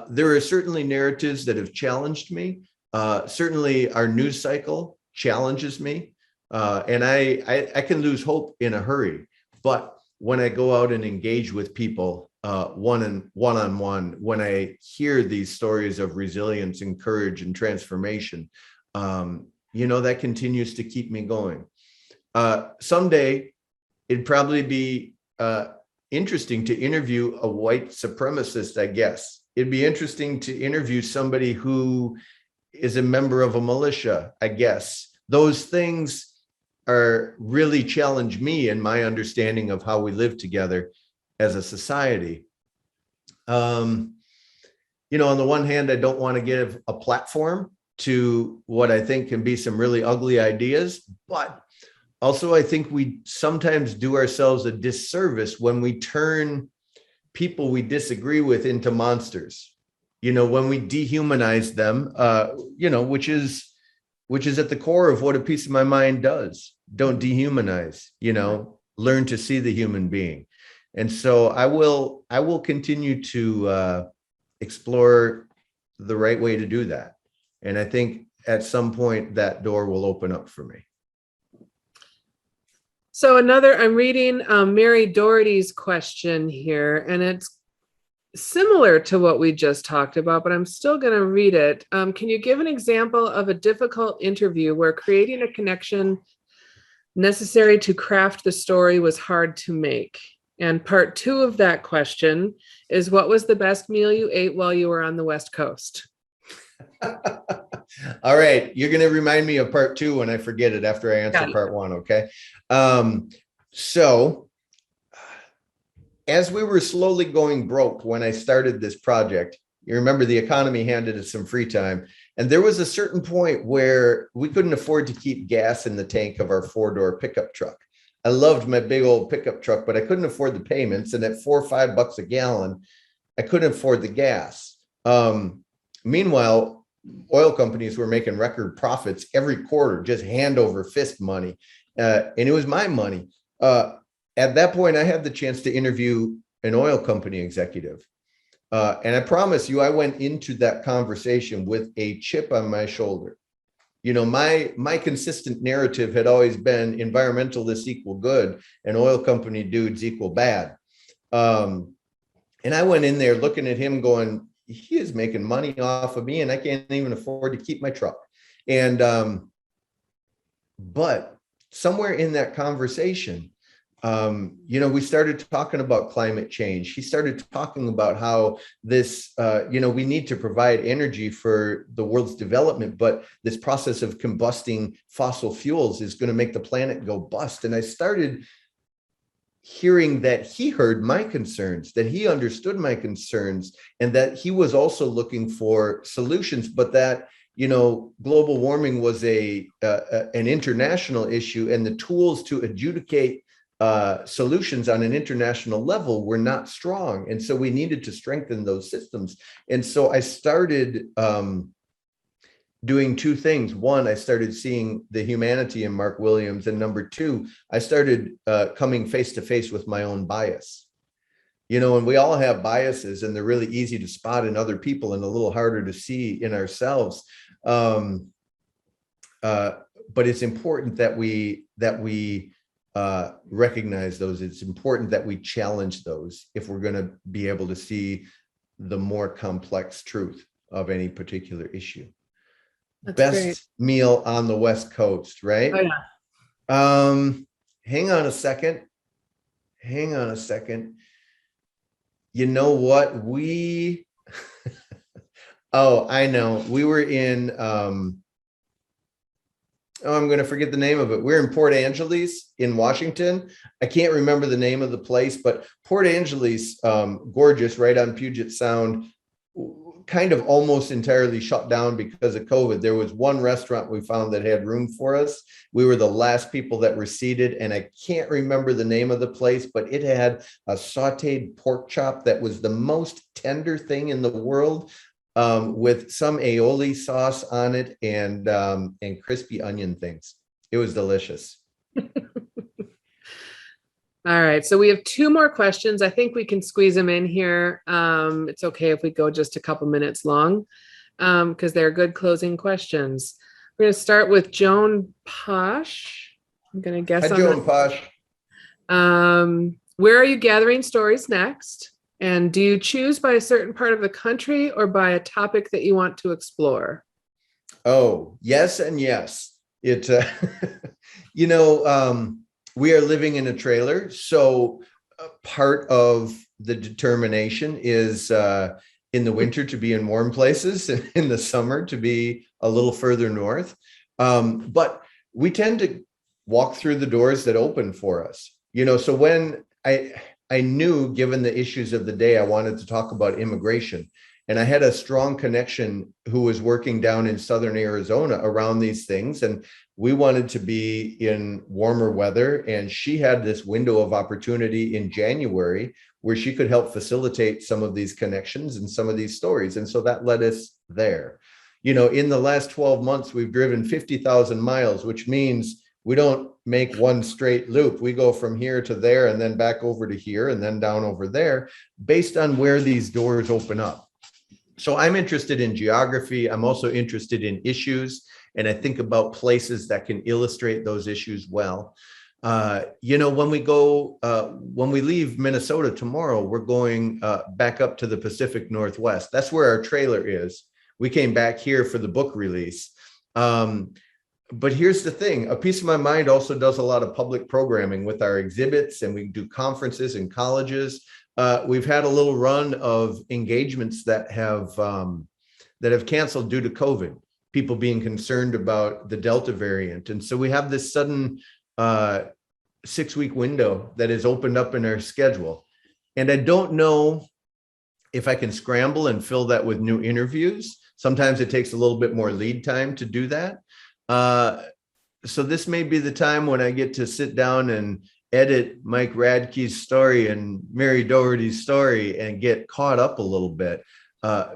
There are certainly narratives that have challenged me. Certainly our news cycle challenges me. And I can lose hope in a hurry, but when I go out and engage with people one-on-one, when I hear these stories of resilience and courage and transformation, that continues to keep me going. Someday it'd probably be interesting to interview a white supremacist, I guess. It'd be interesting to interview somebody who is a member of a militia, I guess. Those things really challenge me in my understanding of how we live together as a society. On the one hand, I don't want to give a platform to what I think can be some really ugly ideas, but also I think we sometimes do ourselves a disservice when we turn people we disagree with into monsters. When we dehumanize them, which is at the core of what a piece of my mind does. Don't dehumanize, learn to see the human being. And so I will continue to explore the right way to do that. And I think at some point that door will open up for me. So I'm reading Mary Doherty's question here, and it's similar to what we just talked about, but I'm still going to read it. Can you give an example of a difficult interview where creating a connection necessary to craft the story was hard to make? And part 2 of that question is, what was the best meal you ate while you were on the West Coast? All right. You're going to remind me of part 2 when I forget it after I answer part 1. Okay. So as we were slowly going broke when I started this project, you remember the economy handed us some free time. And there was a certain point where we couldn't afford to keep gas in the tank of our 4-door pickup truck. I loved my big old pickup truck, but I couldn't afford the payments. And at $4 or $5 a gallon, I couldn't afford the gas. Meanwhile, oil companies were making record profits every quarter, just hand over fist money. And it was my money. At that point, I had the chance to interview an oil company executive. And I promise you, I went into that conversation with a chip on my shoulder. My consistent narrative had always been environmentalists equal good and oil company dudes equal bad. And I went in there looking at him going, he is making money off of me and I can't even afford to keep my truck. And, but somewhere in that conversation, we started talking about climate change. He started talking about how this, we need to provide energy for the world's development, but this process of combusting fossil fuels is going to make the planet go bust. And I started hearing that he heard my concerns, that he understood my concerns, and that he was also looking for solutions, but that, global warming was an international issue, and the tools to adjudicate solutions on an international level were not strong. And so we needed to strengthen those systems. And so I started doing two things. One, I started seeing the humanity in Mark Williams. And number two, I started coming face to face with my own bias. You know, and we all have biases, and they're really easy to spot in other people and a little harder to see in ourselves. But it's important that we recognize those. It's important that we challenge those if we're going to be able to see the more complex truth of any particular issue. That's Best great. meal on the West Coast, right? Oh, yeah. Hang on a second. You know what? Oh, I know. We were in, I'm going to forget the name of it. We're in Port Angeles in Washington. I can't remember the name of the place, but Port Angeles, gorgeous, right on Puget Sound, kind of almost entirely shut down because of COVID. There was one restaurant we found that had room for us. We were the last people that were seated, and I can't remember the name of the place, but it had a sauteed pork chop that was the most tender thing in the world, with some aioli sauce on it and crispy onion things. It was delicious. All right, so we have two more questions. I think we can squeeze them in here. It's okay if we go just a couple minutes long, because they're good closing questions. We're going to start with Joan Posh. I'm going to guess Hi, on Joan Posh. where are you gathering stories next? And do you choose by a certain part of the country or by a topic that you want to explore? Oh, yes and yes. It, you know, we are living in a trailer, so part of the determination is in the winter to be in warm places, and in the summer to be a little further north. But we tend to walk through the doors that open for us. You know, so when I knew, given the issues of the day, I wanted to talk about immigration. And I had a strong connection who was working down in southern Arizona around these things. And we wanted to be in warmer weather. And she had this window of opportunity in January where she could help facilitate some of these connections and some of these stories. And so that led us there. You know, in the last 12 months, we've driven 50,000 miles, which means we don't make one straight loop. We go from here to there and then back over to here and then down over there based on where these doors open up. So I'm interested in geography. I'm also interested in issues, and I think about places that can illustrate those issues well. You know, when we leave Minnesota tomorrow, we're going back up to the Pacific Northwest. That's where our trailer is. We came back here for the book release. But here's the thing, a piece of my mind also does a lot of public programming with our exhibits, and we do conferences in colleges. We've had a little run of engagements that have canceled due to COVID, people being concerned about the Delta variant. And so we have this sudden 6-week window that is opened up in our schedule. And I don't know if I can scramble and fill that with new interviews. Sometimes it takes a little bit more lead time to do that. So this may be the time when I get to sit down and edit Mike Radke's story and Mary Doherty's story and get caught up a little bit,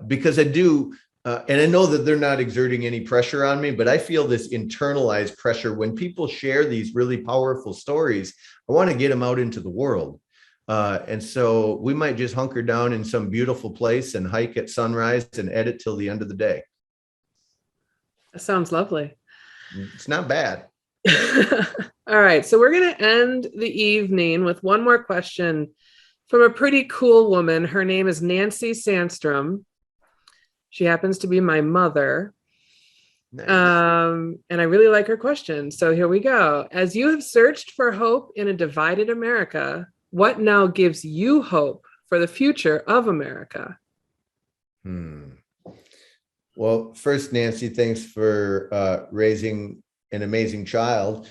because I do, and I know that they're not exerting any pressure on me, but I feel this internalized pressure when people share these really powerful stories. I want to get them out into the world. And so we might just hunker down in some beautiful place and hike at sunrise and edit till the end of the day. That sounds lovely. It's not bad. All right, so we're going to end the evening with one more question from a pretty cool woman. Her name is Nancy Sandstrom. She happens to be my mother. Nice. And I really like her question. So here we go. As you have searched for hope in a divided America, what now gives you hope for the future of America? Well, first, Nancy, thanks for raising an amazing child.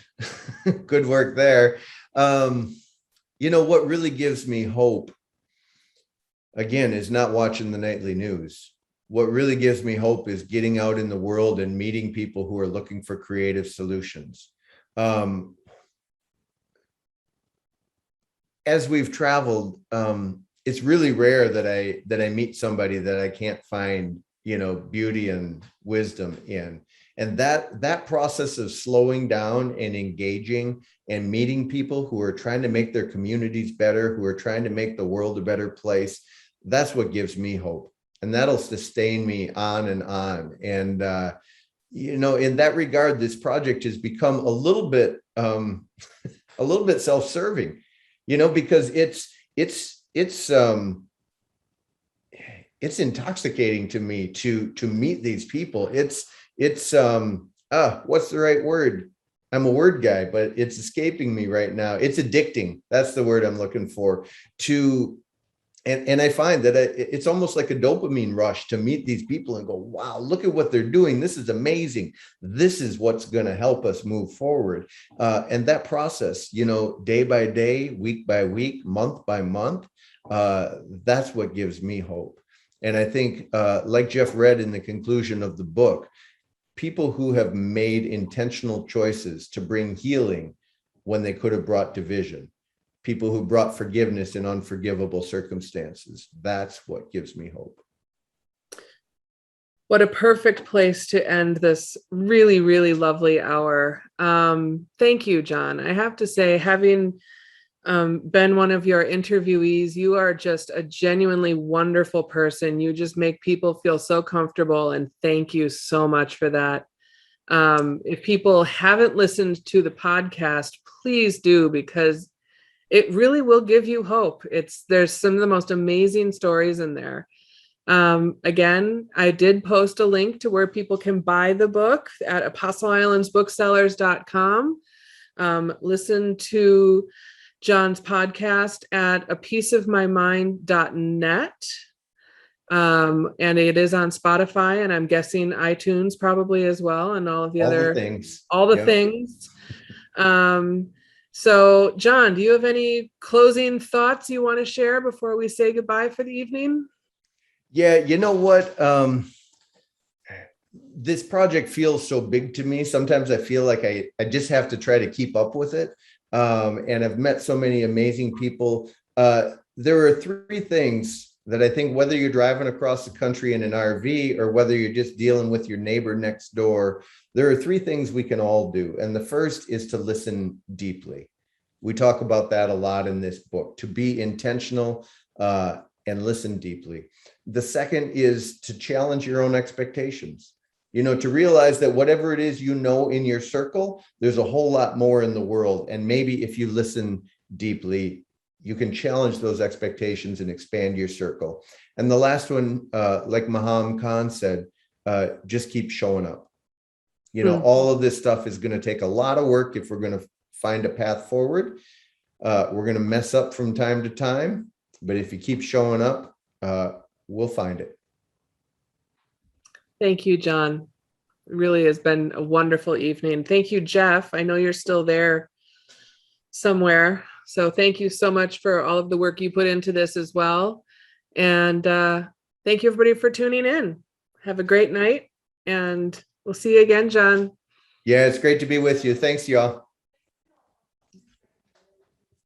Good work there. You know, what really gives me hope, again, is not watching the nightly news. What really gives me hope is getting out in the world and meeting people who are looking for creative solutions. As we've traveled, it's really rare that I meet somebody that I can't find beauty and wisdom in. And that process of slowing down and engaging and meeting people who are trying to make their communities better, who are trying to make the world a better place, that's what gives me hope. And that'll sustain me on and on. And, in that regard, this project has become a little bit self-serving, because it's intoxicating to me to meet these people. It's what's the right word? I'm a word guy, but it's escaping me right now. It's addicting. That's the word I'm looking for. And I find that it's almost like a dopamine rush to meet these people and go, wow, look at what they're doing. This is amazing. This is what's going to help us move forward. And that process, day by day, week by week, month by month, that's what gives me hope. And I think, like Jeff read in the conclusion of the book, people who have made intentional choices to bring healing when they could have brought division, people who brought forgiveness in unforgivable circumstances, that's what gives me hope. What a perfect place to end this really, really lovely hour. Thank you, John. I have to say, having been one of your interviewees, you are just a genuinely wonderful person. You just make people feel so comfortable, and thank you so much for that. If people haven't listened to the podcast, please do, because it really will give you hope. There's some of the most amazing stories in there. Again, I did post a link to where people can buy the book at apostleislandsbooksellers.com. Listen to John's podcast at apieceofmymind.net. And it is on Spotify, and I'm guessing iTunes probably as well, and all of the other things. All the things. So, John, do you have any closing thoughts you want to share before we say goodbye for the evening? Yeah, you know what? This project feels so big to me. Sometimes I feel like I just have to try to keep up with it. And I've met so many amazing people. There are three things that I think, whether you're driving across the country in an RV or whether you're just dealing with your neighbor next door, there are three things we can all do. And the first is to listen deeply. We talk about that a lot in this book, to be intentional and listen deeply. The second is to challenge your own expectations. To realize that whatever it is in your circle, there's a whole lot more in the world. And maybe if you listen deeply, you can challenge those expectations and expand your circle. And the last one, like Maham Khan said, just keep showing up. All of this stuff is going to take a lot of work if we're going to find a path forward. We're going to mess up from time to time, but if you keep showing up, we'll find it. Thank you, John. It really has been a wonderful evening. Thank you, Jeff. I know you're still there somewhere. So thank you so much for all of the work you put into this as well. And thank you, everybody, for tuning in. Have a great night, and we'll see you again, John. Yeah, it's great to be with you. Thanks, y'all.